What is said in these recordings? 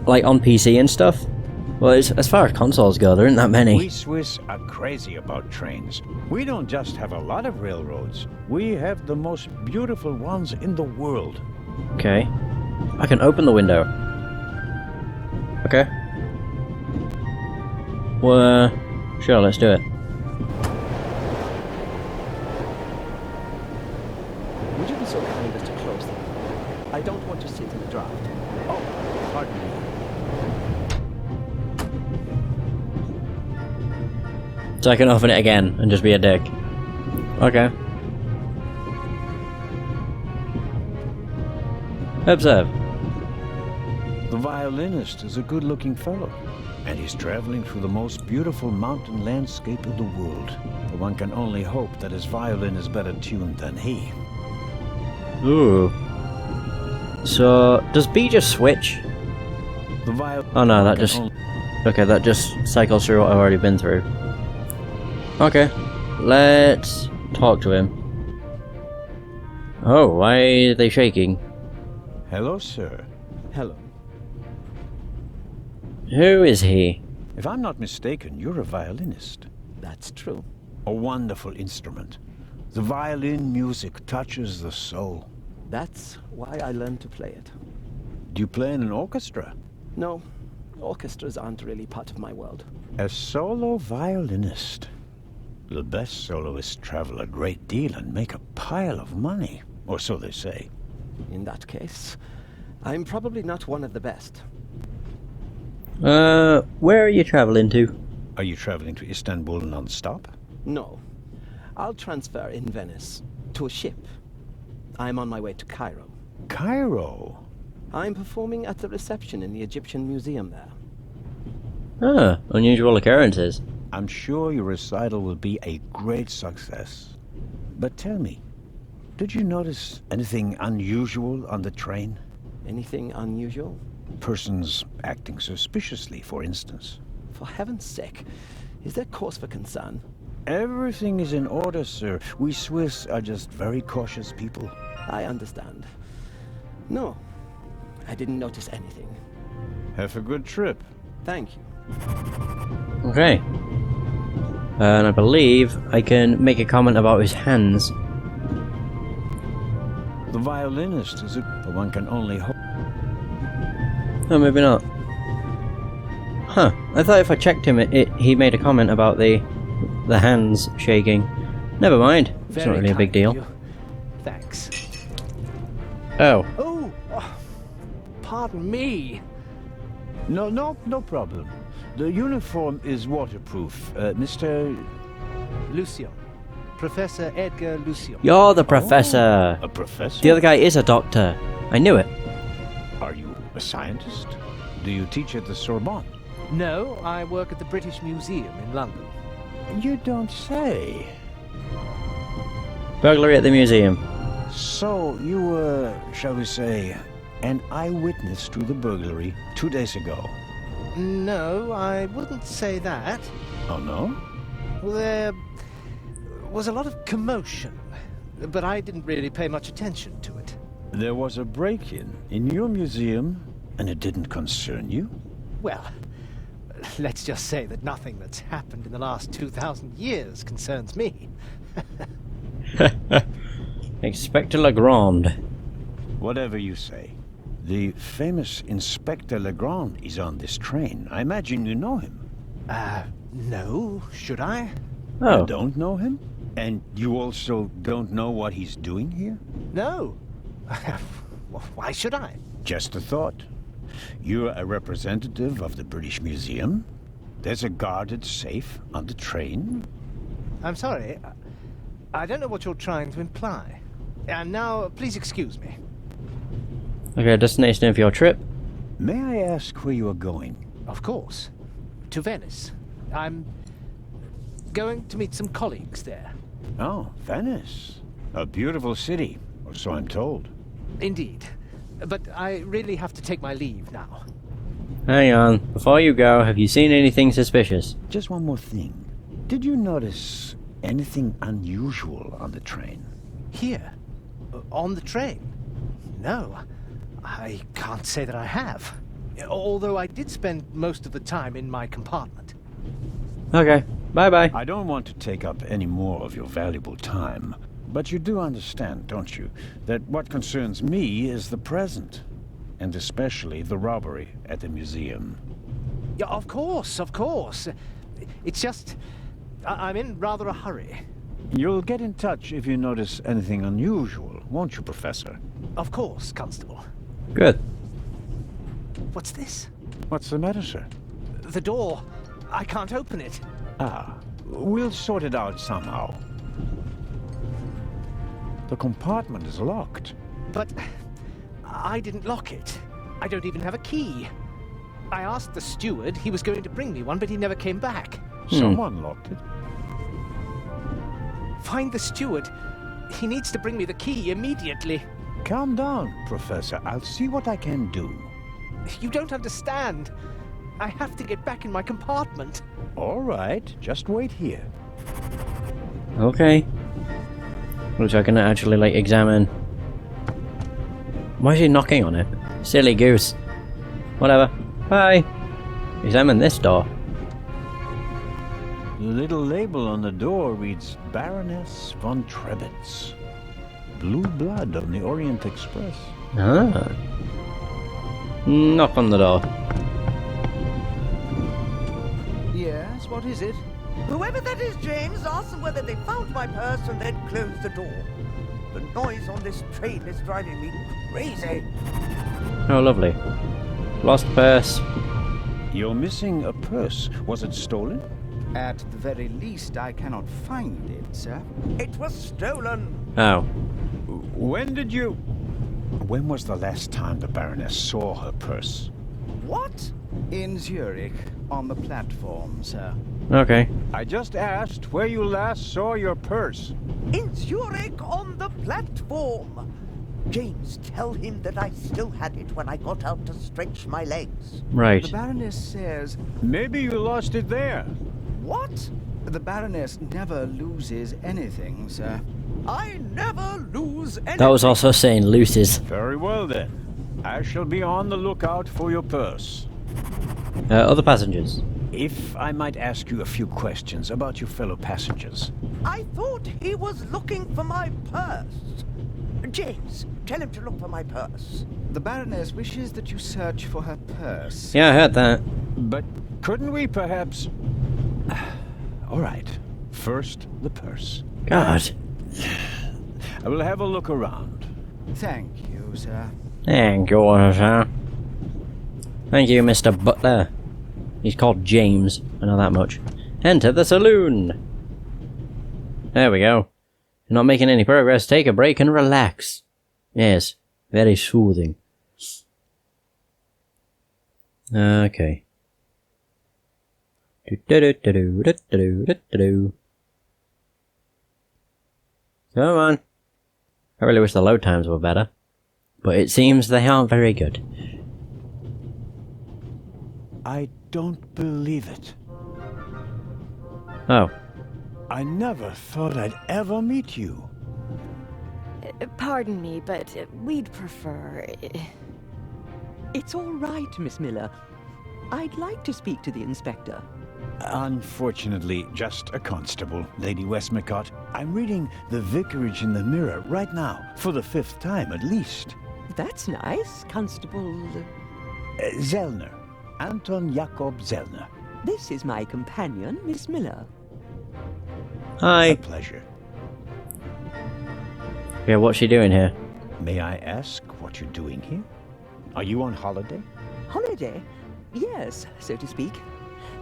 like on PC and stuff. Well, as far as consoles go, there aren't that many. We Swiss are crazy about trains. We don't just have a lot of railroads. We have the most beautiful ones in the world. Okay. I can open the window. Okay. Well, sure, let's do it. Would you be so kind as to close them? I don't want to sit in the draft. Oh, pardon me. So I can open it again and just be a dick. Okay. Observe. The violinist is a good-looking fellow, and he's traveling through the most beautiful mountain landscape in the world. But one can only hope that his violin is better tuned than he. Ooh. So, does B just switch? The violin. Oh no, that just... Okay, that just cycles through what I've already been through. Okay, let's talk to him. Oh, why are they shaking? Hello, sir. Hello. Who is he? If I'm not mistaken, you're a violinist. That's true. A wonderful instrument. The violin music touches the soul. That's why I learned to play it. Do you play in an orchestra? No, orchestras aren't really part of my world. A solo violinist. The best soloists travel a great deal and make a pile of money, or so they say. In that case, I'm probably not one of the best. Where are you traveling to? Are you traveling to Istanbul non-stop? No. I'll transfer in Venice to a ship. I'm on my way to Cairo. Cairo? I'm performing at the reception in the Egyptian Museum there. Ah, unusual occurrences. I'm sure your recital will be a great success. But tell me, did you notice anything unusual on the train? Anything unusual? Persons acting suspiciously, for instance. For heaven's sake, is there cause for concern? Everything is in order, sir. We Swiss are just very cautious people. I understand. No, I didn't notice anything. Have a good trip. Thank you. Okay. And I believe I can make a comment about his hands. The violinist is but one can only hope. Oh, maybe not. Huh. I thought if I checked him, he made a comment about the hands shaking. Never mind. It's not really a big deal. Thanks. Oh. Oh, pardon me. No problem. The uniform is waterproof. Mr. Lucian. Professor Edgar Lucian. You're the professor. A professor? The other guy is a doctor. I knew it. Are you a scientist? Do you teach at the Sorbonne? No, I work at the British Museum in London. You don't say. Burglary at the museum. So, you were, shall we say, an eyewitness to the burglary 2 days ago? No, I wouldn't say that. Oh, no? Well, there was a lot of commotion, but I didn't really pay much attention to it. There was a break-in in your museum, and it didn't concern you? Well, let's just say that nothing that's happened in the last 2,000 years concerns me. Inspector Legrand. Whatever you say. The famous Inspector Legrand is on this train. I imagine you know him. No, should I? Oh. You don't know him? And you also don't know what he's doing here? No. Why should I? Just a thought. You're a representative of the British Museum. There's a guarded safe on the train. I'm sorry. I don't know what you're trying to imply. And now, please excuse me. Okay, destination of your trip. May I ask where you are going? Of course. To Venice. I'm going to meet some colleagues there. Oh, Venice. A beautiful city, or so I'm told. Indeed. But I really have to take my leave now. Hang on. Before you go, have you seen anything suspicious? Just one more thing. Did you notice anything unusual on the train? Here? On the train? No. I can't say that I have. Although I did spend most of the time in my compartment. Okay, bye-bye. I don't want to take up any more of your valuable time, but you do understand, don't you, that what concerns me is the present, and especially the robbery at the museum. Yeah, of course, of course. It's just... I'm in rather a hurry. You'll get in touch if you notice anything unusual, won't you, Professor? Of course, Constable. Good. What's this? What's the matter, sir? The door. I can't open it. Ah, we'll sort it out somehow. The compartment is locked. But I didn't lock it. I don't even have a key. I asked the steward. He was going to bring me one, but he never came back. Someone locked it. Find the steward. He needs to bring me the key immediately. Calm down, Professor. I'll see what I can do. You don't understand. I have to get back in my compartment. All right, just wait here. Okay. Looks like I can actually, like, examine... Why is he knocking on it? Silly goose. Whatever. Bye. Examine this door. The little label on the door reads Baroness von Trebitz. Blue blood on the Orient Express. Ah. Knock on the door. Yes, what is it? Whoever that is, James, ask them whether they found my purse and then closed the door. The noise on this train is driving me crazy. Oh, lovely. Lost purse. You're missing a purse. Was it stolen? At the very least, I cannot find it, sir. It was stolen. Oh. When was the last time the Baroness saw her purse? What? In Zurich, on the platform, sir. Okay. I just asked where you last saw your purse. In Zurich on the platform. James, tell him that I still had it when I got out to stretch my legs. Right. The Baroness says... Maybe you lost it there. What? The Baroness never loses anything, sir. I never lose anything. That was also saying loses. Very well then. I shall be on the lookout for your purse. Other passengers. If I might ask you a few questions about your fellow passengers. I thought he was looking for my purse. James, tell him to look for my purse. The Baroness wishes that you search for her purse. Yeah, I heard that. But couldn't we perhaps... All right. First, the purse. God. I will have a look around. Thank you, sir. Thank you, sir. Thank you, Mr. Butler. He's called James. I know that much. Enter the saloon. There we go. You're not making any progress. Take a break and relax. Yes. Very soothing. Okay. Come on. I really wish the load times were better. But it seems they aren't very good. I don't believe it. Oh. I never thought I'd ever meet you. Pardon me, but we'd prefer... It's all right, Miss Miller. I'd like to speak to the inspector. Unfortunately, just a constable, Lady Westmacott. I'm reading The Vicarage in the Mirror right now, for the 5th time at least. That's nice, Constable... Zellner. Anton Jakob Zellner. This is my companion, Miss Miller. Hi. A pleasure. Yeah, what's she doing here? May I ask what you're doing here? Are you on holiday? Holiday? Yes, so to speak.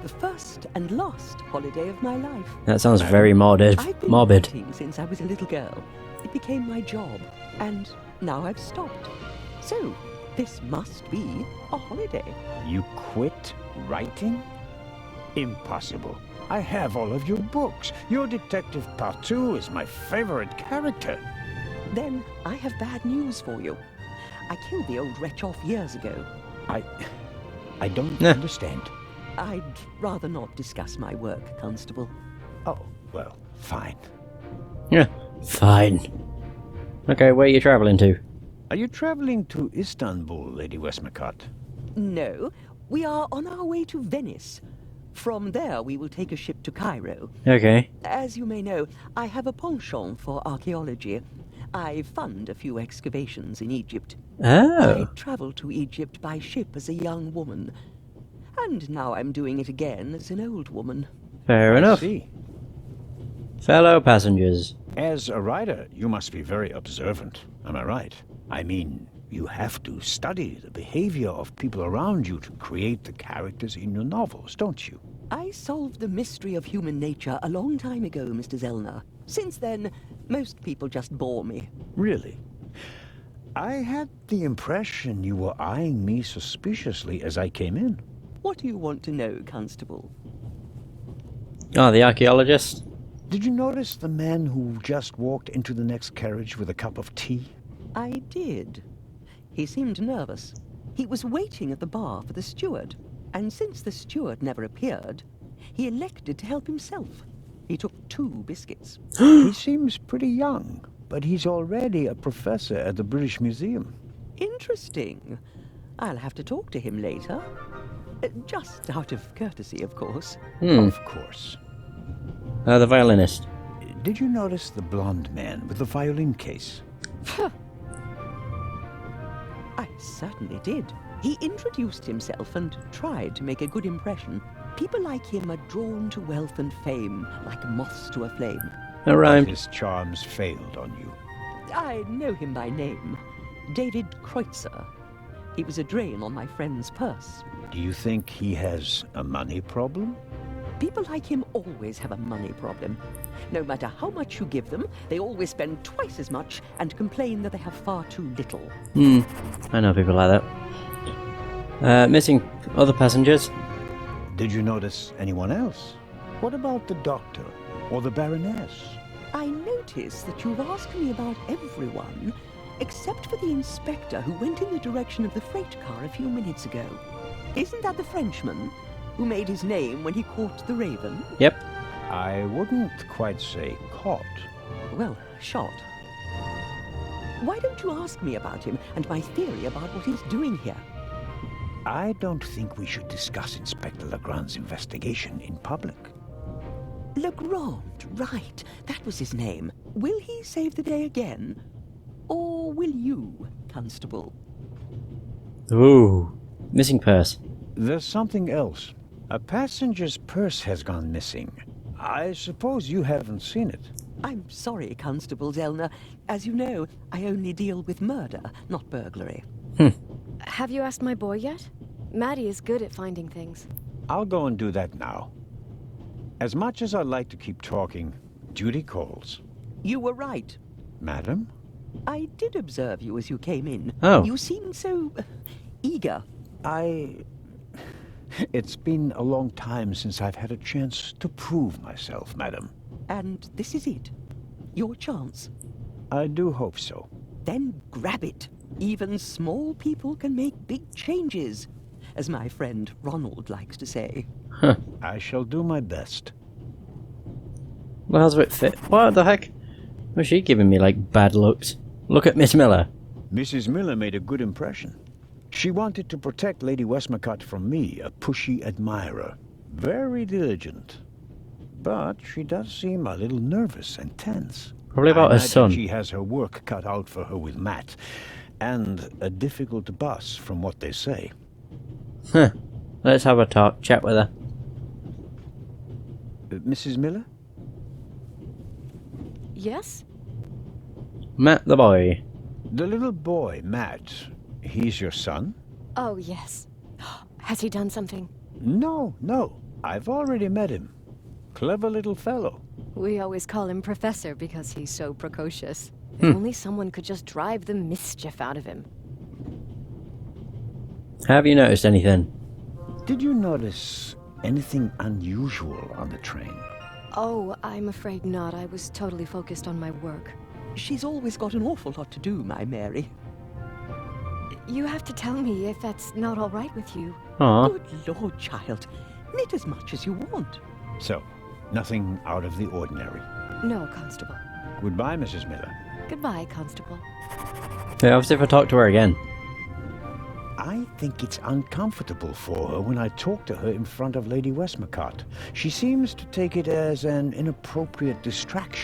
The first and last holiday of my life. That sounds very morbid. I've been Morbid. writing since I was a little girl. It became my job, and now I've stopped. So, this must be a holiday. You quit writing? Impossible. I have all of your books. Your Detective Partout is my favorite character. Then I have bad news for you. I killed the old wretch off years ago. I don't Nah. understand. I'd rather not discuss my work, Constable. Oh, well, fine. Yeah, fine. Okay, where are you travelling to? Are you traveling to Istanbul, Lady Westmacott? No, we are on our way to Venice. From there, we will take a ship to Cairo. Okay. As you may know, I have a penchant for archaeology. I fund a few excavations in Egypt. Oh. I traveled to Egypt by ship as a young woman. And now I'm doing it again as an old woman. Fair I enough. see. Fellow passengers. As a writer, you must be very observant. Am I right? I mean, you have to study the behavior of people around you to create the characters in your novels, don't you? I solved the mystery of human nature a long time ago, Mr. Zellner. Since then, most people just bore me. Really? I had the impression you were eyeing me suspiciously as I came in. What do you want to know, Constable? Oh, the archaeologist? Did you notice the man who just walked into the next carriage with a cup of tea? I did. He seemed nervous. He was waiting at the bar for the steward, and since the steward never appeared, he elected to help himself. He took 2 biscuits. He seems pretty young, but he's already a professor at the British Museum. Interesting. I'll have to talk to him later. Just out of courtesy, of course. Of course. The violinist. Did you notice the blonde man with the violin case? I certainly did. He introduced himself and tried to make a good impression. People like him are drawn to wealth and fame, like moths to a flame. That rhymed. His charms failed on you. I know him by name. David Kreutzer. He was a drain on my friend's purse. Do you think he has a money problem? People like him always have a money problem. No matter how much you give them, they always spend twice as much and complain that they have far too little. I know people like that. Missing other passengers? Did you notice anyone else? What about the doctor or the Baroness? I notice that you've asked me about everyone, except for the inspector who went in the direction of the freight car a few minutes ago. Isn't that the Frenchman who made his name when he caught the raven? Yep. I wouldn't quite say caught. Well, shot. Why don't you ask me about him and my theory about what he's doing here? I don't think we should discuss Inspector Legrand's investigation in public. Legrand, right. That was his name. Will he save the day again? Or will you, Constable? Ooh. Missing purse. There's something else. A passenger's purse has gone missing. I suppose you haven't seen it. I'm sorry, Constable Zellner. As you know, I only deal with murder, not burglary. Have you asked my boy yet? Maddie is good at finding things. I'll go and do that now. As much as I'd like to keep talking, duty calls. You were right. Madam? I did observe you as you came in. Oh. You seemed so eager. It's been a long time since I've had a chance to prove myself, madam. And this is it. Your chance. I do hope so. Then grab it. Even small people can make big changes, as my friend Ronald likes to say. I shall do my best. Well, how's a bit fit? What the heck? Was she giving me, like, bad looks? Look at Miss Miller. Mrs. Miller made a good impression. She wanted to protect Lady Westmacott from me, a pushy admirer. Very diligent. But she does seem a little nervous and tense. Probably about I her imagine son. She has her work cut out for her with Matt. And a difficult boss, from what they say. Huh. Let's have a chat with her. Mrs. Miller? Yes? Matt the boy. The little boy, Matt, he's your son? Oh, yes. Has he done something? No. I've already met him. Clever little fellow. We always call him Professor because he's so precocious. If only someone could just drive the mischief out of him. Have you noticed anything? Did you notice anything unusual on the train? Oh, I'm afraid not. I was totally focused on my work. She's always got an awful lot to do, my Mary. You have to tell me if that's not all right with you. Aw. Good Lord, child. Knit as much as you want. So, nothing out of the ordinary. No, Constable. Goodbye, Mrs. Miller. Goodbye, Constable. Yeah, obviously if I talk to her again. I think it's uncomfortable for her when I talk to her in front of Lady Westmacott. She seems to take it as an inappropriate distraction.